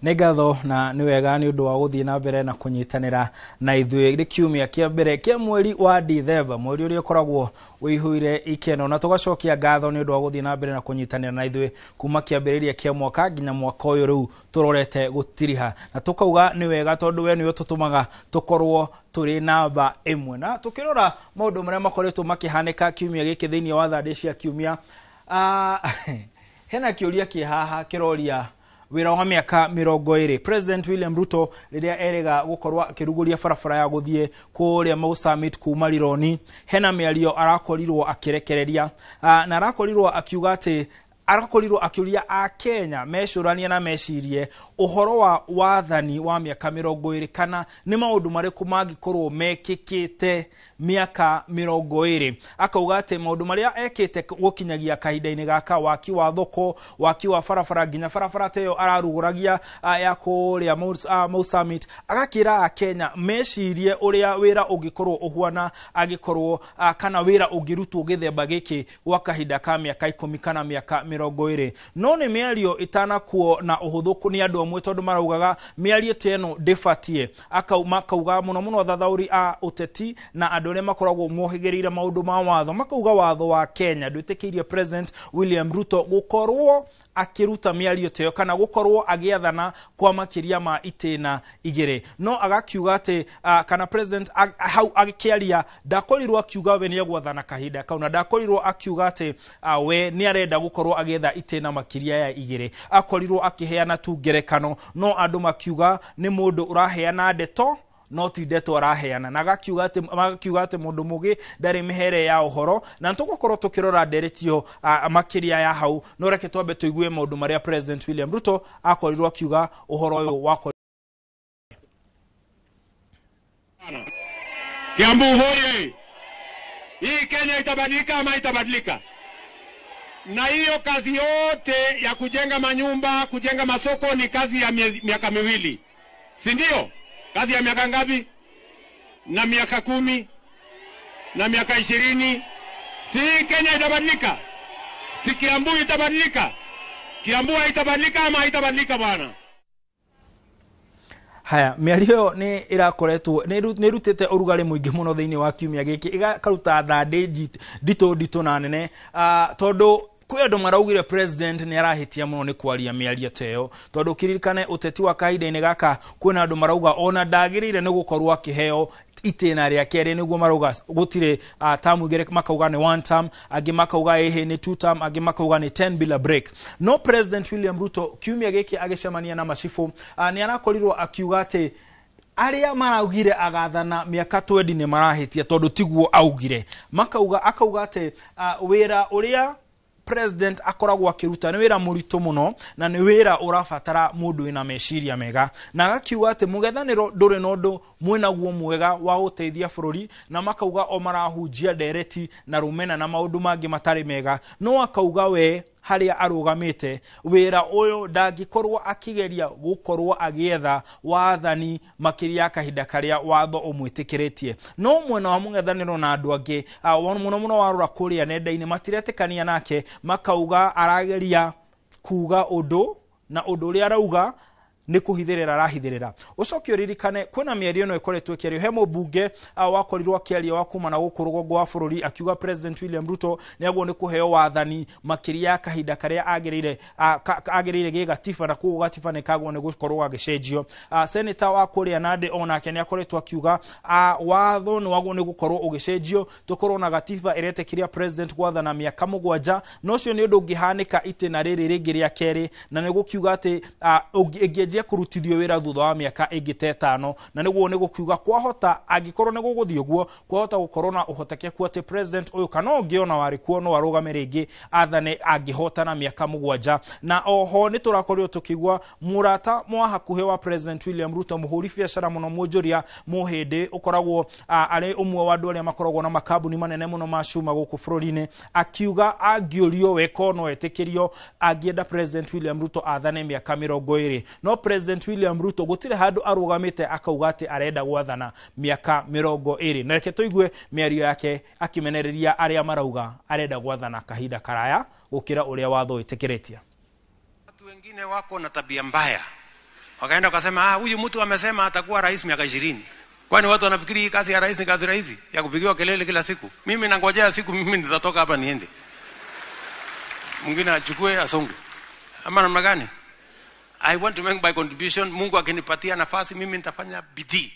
nĩ ngatho na nĩ wega nĩ ũndũ wa gũthiĩ na mbere na kũnyitanĩra na ithuĩ nĩ kiumia kĩa mbere kĩa mweri wa Dithemba, mweri ũrĩa ũkoragwo wĩihũire ikeno, na tũgacokia ngatho nĩ ũndũ wa gũthiĩ na mbere na kũnyitanĩra na ithuĩ kuma kĩambĩrĩria kĩa mwaka nginya mwaka ũyũ rĩu tũrorete gũtiriha, na tũkauga nĩ wega tondũ we nĩwe tũtũmaga tũkorwo tũrĩ namba ĩmwe. Na tũkĩrora maũndũ marĩa makoretwo makĩhanĩka kiumia gĩkĩ thĩinĩ wa thandĩ cia kiumia, hena kĩũria kĩ haha kĩroria wĩra wa mĩaka 20. President William Ruto rĩrĩa erĩga gũkorwo akĩrugũria barabara ya gũthiĩ kũrĩa Mau Summit kuma Lironi, hena mĩario arakorirwo akĩrekereria, na arakorirwo akiuga atĩ arakorirwo akĩũria a Kenya mecũranie na mecirie ũhoro wa wathani wa mĩaka 20 kana nĩ maũndũ marĩkũ mangĩkorwo mekĩkĩte mĩaka 20. Akauga atĩ maũndũ marĩa ekĩte gũkinyagia kahinda-inĩ gaka, waki wa thoko, waki wa barabara, nginya barabara teyo ararugũragia ya kũrĩa Mau Summit, agakĩra a Kenya mecirie ũrĩa wĩra ũngĩkorwo ũhuana angĩkorwo kana wĩra ũngĩrutwo gĩthemba gĩkĩ gwa kahinda ka mĩaka 10 kana mĩaka 20. No nĩ mĩario ĩtanakuo na ũhũthũ nĩ andũ amwe tondũ maraugaga mĩario teno ndĩbatie. Akauga mũno thathaũri a ũteti na andũ arĩa makoragwo mohĩgĩrĩire maũndũ ma watho, makauga watho wa Kenya ndwĩtĩkĩirie President William Ruto gũkorwo akĩruta mĩario teyo kana gũkorwo agĩathana kwa makĩria ma itĩna 2. No agakiuga atĩ kana president hau agĩkĩaria ndakorirwo akiuga we nĩ egwathana kahinda kau, na ndakorirwo akiuga atĩ we nĩ arenda gũkorwo agĩetha itĩna makĩria ya 2. Akorirwo akĩheana tu ngerekano, no andũ makiuga nĩ mũndũ ũraheana ndeto no ti ndeto araheana, na agakiuga atĩ mũndũ mũgĩ ndarĩ mĩhere ya ũhoro, na tũgũkorwo tũkĩrora nderetio makĩria ya hau. No reke twambe tũigue maũndũ marĩa President William Ruto akorirwo akiuga ũhoro ũyũ wa Kiambu hoye, hii Kenya itabadilika ama itabadilika? Na hiyo kazi yote ya kujenga manyumba, kujenga masoko ni kazi ya miaka 2, si ndio? Kazi ya miaka ngapi? Na miaka 10 na miaka 20. Si Kenya itabadilika? Si Kiambu itabadilika? Kiambu itabadilika ama itabadilika bwana? Haya, mĩario nĩ ĩrakoretwo nĩ rutĩte ũrugarĩ mũingĩ mũno thĩinĩ wa kiumia gĩkĩ, ĩgaruta thandĩ nditũ na nene, tondũ kwĩ andũ maraugire president nĩ arahĩtia mũno nĩ kwaria mĩario teyo, tondũ kiririkane ũteti wa kahinda-inĩ gaka kwĩna andũ marauga ona ndagĩrĩire nĩ gũkorwo akĩheo itĩna rĩa kerĩ, nĩguo marauga gũtirĩ tamu igĩrĩ, makauga nĩ 1 term, angĩ makauga nĩ 2 term, angĩ makauga nĩ 10 bila break. No President William Ruto kiumia gĩkĩ agĩcemania na macibũ, nĩ arakorirwo akiuga atĩ arĩa maraugire agathana mĩaka 20 nĩ marahĩtia tondũ tiguo augire. Akauga atĩ wĩra ũrĩa president akoragwo akĩruta nĩ wĩra mũritũ mũno na nĩ wĩra ũrabatara mũndũ wĩna meciria mega, na agakiuga atĩ mũgethanĩro ndũrĩ na ũndũ mwĩnaguo mwega wa gũteithia bũrũri, na makauga o marahunjia ndereti na rũmena na maũndũ mangĩ matarĩ mega. No akauga we harĩa arũgamĩte wĩra ũyũ ndangĩkorwo akĩgeria gũkorwo agĩetha wathani makĩria ya kahinda karĩa watho ũmwĩtĩkĩrĩtie. No mwena wa mũngethanĩro na andũ angĩ mũno warora kũrĩa nenda-inĩ matiretĩkania nake, makauga arageria kuga ũndũ na ũndũ ũrĩa arauga nĩ kũhithĩrĩra arahithĩrĩra. Ũcoke ũririkane kwĩna mĩario ĩno ĩkoretwo ĩkĩario, he mũmbunge wakorirwo akĩaria wa kuma na gũkũ rũgongo wa bũrũri, akiuga President William Ruto nĩaguo nĩ kũheo wathani makĩria ya kahinda karĩa agĩrĩire gĩgatiba, na koguo gatiba nĩ kagwo nĩ gũkorwo agĩcenjio. Senator wa kũrĩa Nandi onake nĩ akoretwo akiuga watho nĩ wagwo nĩ gũkorwo ũgĩcenjio, tũkorwo na gatiba ĩretĩkĩria president gwathana mĩaka 7, no ũcio nĩ ũndũ ũngĩhanĩka itĩna rĩrĩ rĩngĩ rĩa kerĩ, na nĩ gũkiuga atĩ ĩngĩenjia kũrutithio wĩra thutha wa mĩaka ĩngĩ 5, na nĩguo nĩ gũkiuga kwahota angĩkorwo nĩ gũgũthiĩ ũguo kwahota gũkorwo na ũhotekeku atĩ president ũyũ kana ũngĩ ona warĩ kuo no arũgame rĩngĩ athane angĩhotana mĩaka 7. Na oho nĩ tũrakorirwo tũkĩigua mũrata mwa hakuhĩ wa President William Ruto, mũhũri biacara mũno mwonjoria Mũhĩndĩ, ũkoragwo arĩ ũmwe wa andũ arĩa makoragwo na makambuni manene mũno ma cuma gũkũ bũrũri-inĩ, akiuga angĩũrio weka no etĩkĩrio angĩenda President William Ruto athane mĩaka 20. No President William Ruto gũtirĩ handũ arũgamĩte akauga atĩ arenda gwathana mĩaka 20. Na reke tũigue mĩario yake akĩmenereria arĩa marauga arenda gwathana kahinda karaya gũkĩra ũrĩa watho wĩtĩkĩrĩtie. Watu wengine wako na tabia mbaya, Wakaenda wakasema huyu mtu amesema atakuwa rais miaka 20. Kwani watu wanafikiri hii kazi ya rais ni kazi rahisi ya kupigiwa kelele kila siku? Mimi nangojea siku mimi nitatoka hapa niende. Mwingine achukue asonge. Ama namna gani? I want to make my contribution. Mungu akinipatia nafasi mimi nitafanya bidii.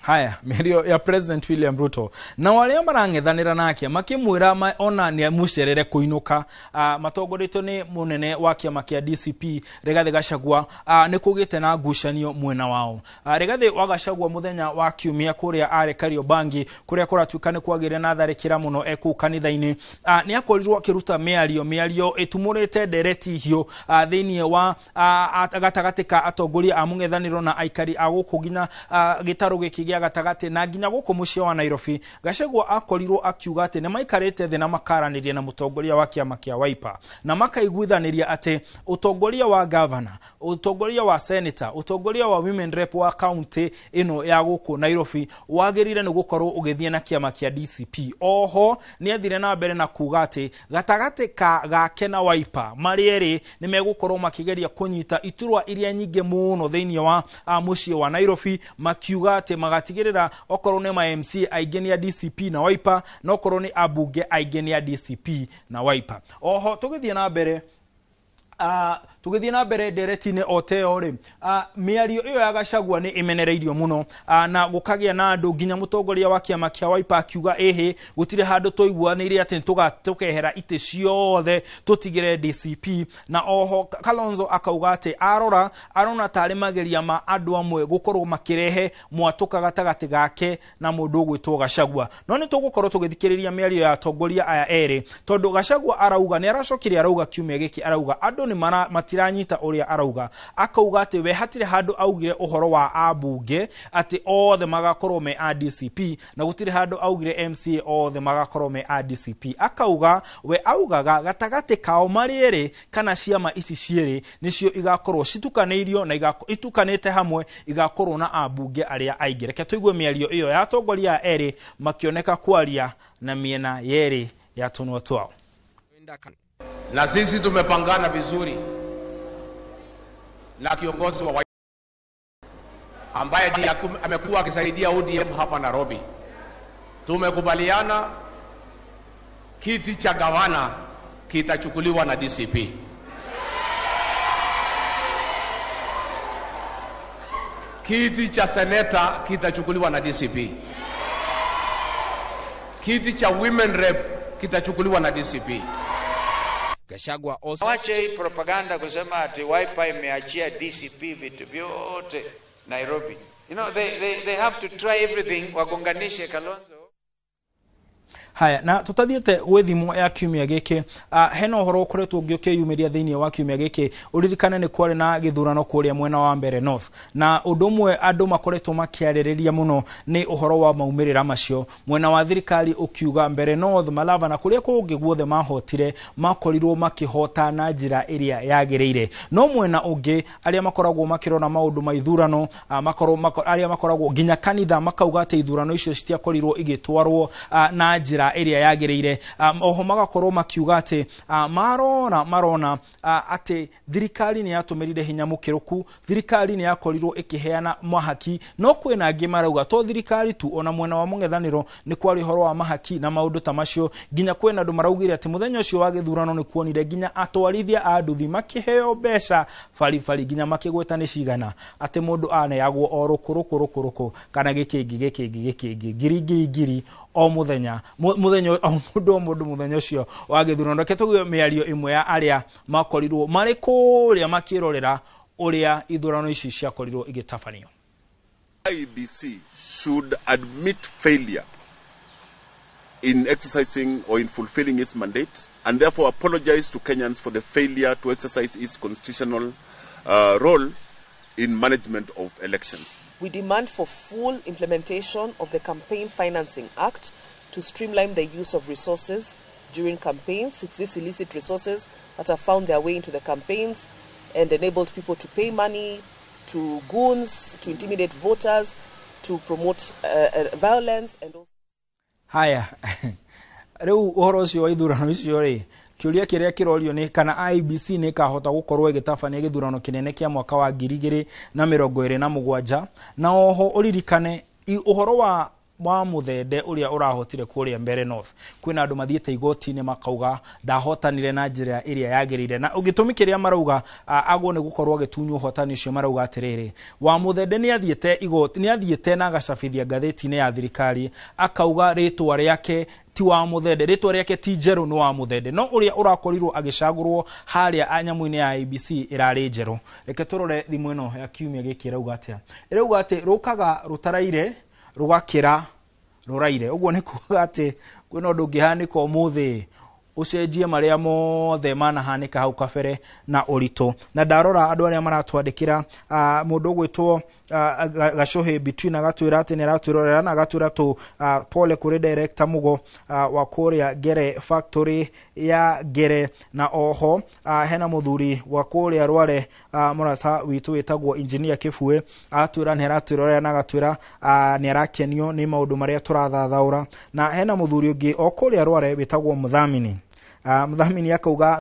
Haya, merio ya President William Ruto. Na wale marang'ethanira nake makimwira ona ni mucerere kuinuka matongorito ni munene wa kiama kia DCP Rigathi Gachagua ni kugite na ngucanio mwena wao. Rigathi wa Gachagua muthenya wa kiumia kuria are Kariobangi kuria kuratuika ni kwagire na tharikira muno eku kanitha-ini ni akorirwo akiruta miario itumurite ndereti hio thiini wa gatagatika atongoria a mung'ethaniro na aikari a guku ginya gitaru giki gia gatagati na ginya guku mucio wa Nairobi. Gachagua akorirwo akiuga ati ni maikarite thina makaraniria na mutongoria wa kiama kia Wiper na makaiguithaniria ati utongoria wa governor, utongoria wa senator, utongoria wa women rep wa county ino ya guku Nairobi wagirire ni gukorwo ugithie na kiama kia DCP. Oho ni athire na mbere na kuga ati gatagati ka gake na Wiper marieri ni megukorwo makigeria kunyita iturwa iria nyinge muno thiini wa mucio wa Nairobi, makiuga ati magatigirira okorwo ni ma MC aigeni ya DCP na Wiper na okorwo ni abunge aigeni ya DCP na Wiper. Oho tugithie na mbere nderetine oteo ri miario iyo ya Gachagua ni imenereirio muno na gukagia na andu ginya mutongoria wa kiama kia Wiper akiuga gutire handu toiguanire ati tukehera ite ciothe tutigire DCP. Na oho Kalonzo akauga ati arona tari mageria ma andu amwe gukorwo makirehe mwatuka gatagati gake na mundu gwitwo Gachagua. No ni tugukorwo tugithikiriria miario ya atongoria aya eri tondu Gachagua arauga ni aracokire arauga kiumia giki arauga andu ni matiranyita uria arauga. Akauga ati we hatire handu augire uhoro wa abunge ati othe magakorwo me DCP na gutire handu augire MCA othe magakorwo me DCP. Akauga we augaga gatagati kao mariere kana ciama ici ciere nicio igakorwo citukaneirio na itukanite hamwe igakorwo na abunge aria aingĩ. Reke tuigue miario iyo ya atongoria eri makioneka kwaria na miena yeri ya tunwa twao. Na sisi tumepangana vizuri na kiongozi wa ambaye ndiye amekuwa akisaidia ODM hapa Nairobi. Tumekubaliana kiti cha gavana kitachukuliwa na DCP. Kiti cha seneta kitachukuliwa na DCP. Kiti cha women rep kitachukuliwa na DCP. Gachagua also wache propaganda kusema ati Wiper imeachia DCP vitu vyote Nairobi. You know, they have to try everything wagonganishe Kalonzo. Haya, na tutathiete gwithimo ya kiumia giki heno horo koretwo ngiyumiria thiini wa kiumia giki uririkane ni kwari na githurano kuria mwena wa mbere North na udumwe andu makoretwo makiaririria muno ni uhoro wa maumirira macio mwena wa thirikari ukiuga mbere North Malava na kuria kungi guothe mahotire makorirwo makihota na njira iria yagireire. No mwena ungi aria makoragwo makirona maundu ma ithurano aria makoragwo ginya kanitha makauga ati ithurano icio citiakorirwo igitwarwo na njira area yagireire. Oho magakorwo makiuga ati marona ati thirikari ni yatumirire hinya mukiruku, thirikari ni yakorirwo ikiheana mahaki. No kwina angi marauga to thirikari tu, ona mwena wa mung'ethaniro ni kwari horo wa mahaki na maundu ta macio. Ginya kwina andu maraugire ati muthenya ucio wa githurano ni kuonire ginya atwarithia a nduthi makiheo mbeca fari ginya makigweta ni cigana ati mundu aneagwo o rukurukurukuruku kana gikingi ngiri o muthenya o mundu muthenya ucio wa githurano. Reke tugue miario imwe ya aria makorirwo mari kuria makirorera uria ithurano ici ciakorirwo igitafanio. IEBC should admit failure in exercising or in fulfilling its mandate and therefore apologize to Kenyans for the failure to exercise its constitutional role in management of elections. We demand for full implementation of the Campaign Financing Act to streamline the use of resources during campaigns. It's these illicit resources that have found their way into the campaigns and enabled people to pay money to goons, to intimidate voters, to promote violence and also... Haya, reu uhoro ucio wa ithurano icio ri kiuria kiria kirorio ni kana IBC ni kahota gukorwo igitabania githurano kinene kia mwaka wa 2027 na oho uririkane uhoro wa Muthende uria urahotire kuria mbere North kwina andu mathiete igoti-ini makauga ndahotanire na njira iria yagirire na ugitumikiria marauga agwo ni gukorwo gitunyu hotani cio marauga atiriri wa Muthende ni athiete igoti ni athiete na gacabithia ngatheti-ini ya thirikari akauga ritwa riake ti wa Muthende ritwa riake ti Njeru no wa Muthende no uria urakorirwo agicagurwo haria anyamu-ini ya IBC irari Njeru reke turore thimu ino ya kiumia giki rauga atia irauga ati rukaga rutaraire rugakira ruraire uguo ni kuga ati kwina undu ngihanika umuthi ucenjie maria mothe manahanika hau kabere na urito na ndarora andu aria maratwandikira mundu gwitwo Gacohi between agatwira ati ni aratwirorera na agatwira tu Pole kuri director mugo wa kuria Gere factory ya Gere na oho hena muthuri wa kuria Rware murata witu witagwo engineer Kifue atwira ni aratwirorera na agatwira ni arakenio ni maundu maria turathathaura na hena muthuri ungi o kuria Rware witagwo Muthamini akauga